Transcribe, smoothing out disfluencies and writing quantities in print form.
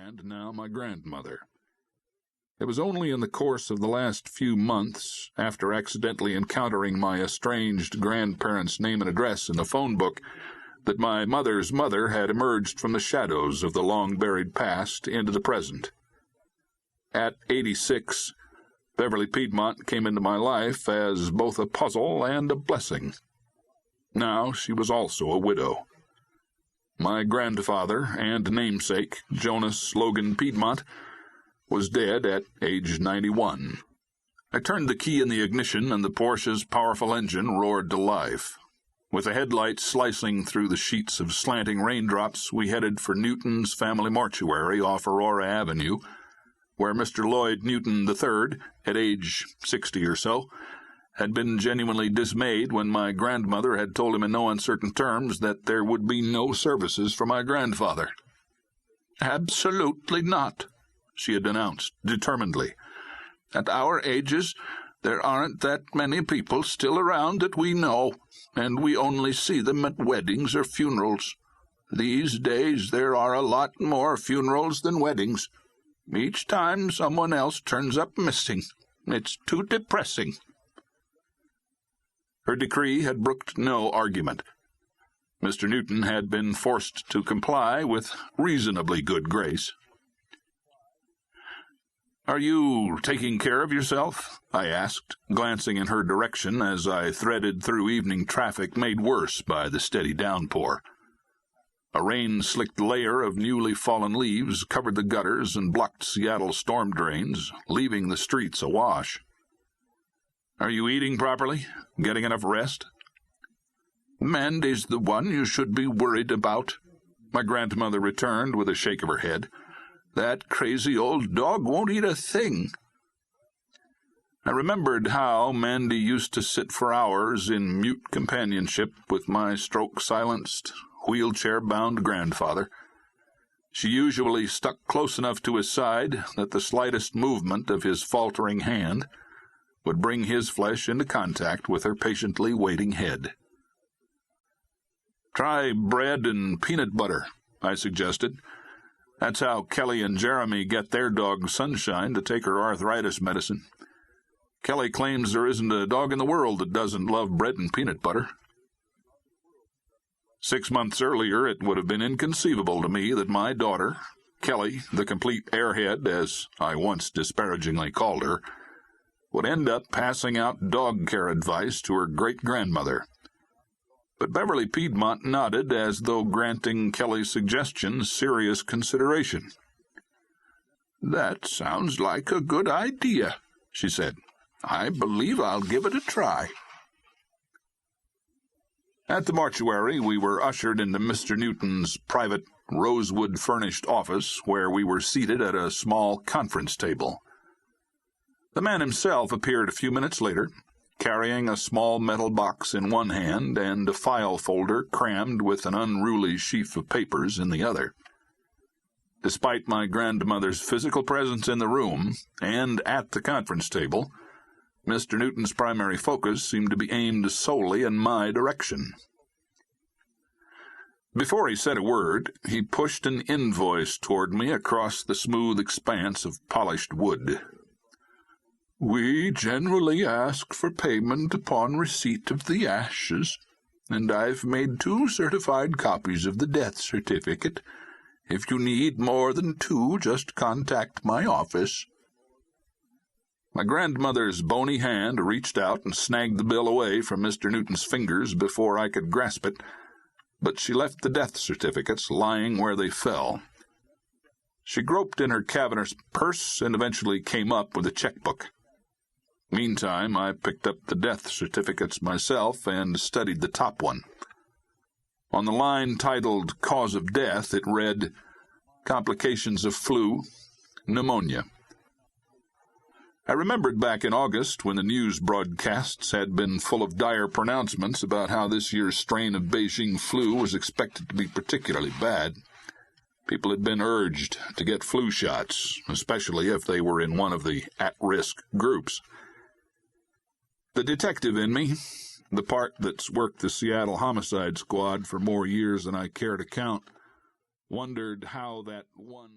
and now my grandmother. It was only in the course of the last few months, after accidentally encountering my estranged grandparents' name and address in the phone book, that my mother's mother had emerged from the shadows of the long-buried past into the present. At 86, Beverly Piedmont came into my life as both a puzzle and a blessing. Now she was also a widow. My grandfather and namesake, Jonas Logan Piedmont, was dead at age 91. I turned the key in the ignition, and the Porsche's powerful engine roared to life. With the headlights slicing through the sheets of slanting raindrops, we headed for Newton's family mortuary off Aurora Avenue, where Mr. Lloyd Newton III, at age 60 or so, had been genuinely dismayed when my grandmother had told him in no uncertain terms that there would be no services for my grandfather. "Absolutely not," she had announced determinedly. "At our ages, there aren't that many people still around that we know, and we only see them at weddings or funerals. These days there are a lot more funerals than weddings. Each time someone else turns up missing. It's too depressing." Her decree had brooked no argument. Mr. Newton had been forced to comply with reasonably good grace. "Are you taking care of yourself?" I asked, glancing in her direction as I threaded through evening traffic made worse by the steady downpour. A rain-slicked layer of newly fallen leaves covered the gutters and blocked Seattle storm drains, leaving the streets awash. "Are you eating properly? Getting enough rest?" "Mandy's the one you should be worried about," my grandmother returned with a shake of her head. "That crazy old dog won't eat a thing." I remembered how Mandy used to sit for hours in mute companionship with my stroke-silenced, wheelchair-bound grandfather. She usually stuck close enough to his side that the slightest movement of his faltering hand would bring his flesh into contact with her patiently waiting head. "Try bread and peanut butter," I suggested. "That's how Kelly and Jeremy get their dog Sunshine to take her arthritis medicine. Kelly claims there isn't a dog in the world that doesn't love bread and peanut butter." 6 months earlier, it would have been inconceivable to me that my daughter, Kelly, the complete airhead, as I once disparagingly called her, would end up passing out dog care advice to her great-grandmother. But Beverly Piedmont nodded as though granting Kelly's suggestion serious consideration. "That sounds like a good idea," she said. "I believe I'll give it a try." At the mortuary, we were ushered into Mr. Newton's private, rosewood-furnished office, where we were seated at a small conference table. The man himself appeared a few minutes later, carrying a small metal box in one hand and a file folder crammed with an unruly sheaf of papers in the other. Despite my grandmother's physical presence in the room and at the conference table, Mr. Newton's primary focus seemed to be aimed solely in my direction. Before he said a word, he pushed an invoice toward me across the smooth expanse of polished wood. "We generally ask for payment upon receipt of the ashes, and I've made 2 certified copies of the death certificate. If you need more than 2, just contact my office." My grandmother's bony hand reached out and snagged the bill away from Mr. Newton's fingers before I could grasp it, but she left the death certificates lying where they fell. She groped in her cavernous purse and eventually came up with a checkbook. Meantime, I picked up the death certificates myself and studied the top one. On the line titled Cause of Death, it read, "Complications of flu, pneumonia." I remembered back in August when the news broadcasts had been full of dire pronouncements about how this year's strain of Beijing flu was expected to be particularly bad. People had been urged to get flu shots, especially if they were in one of the at-risk groups. The detective in me, the part that's worked the Seattle Homicide Squad for more years than I care to count, wondered how that one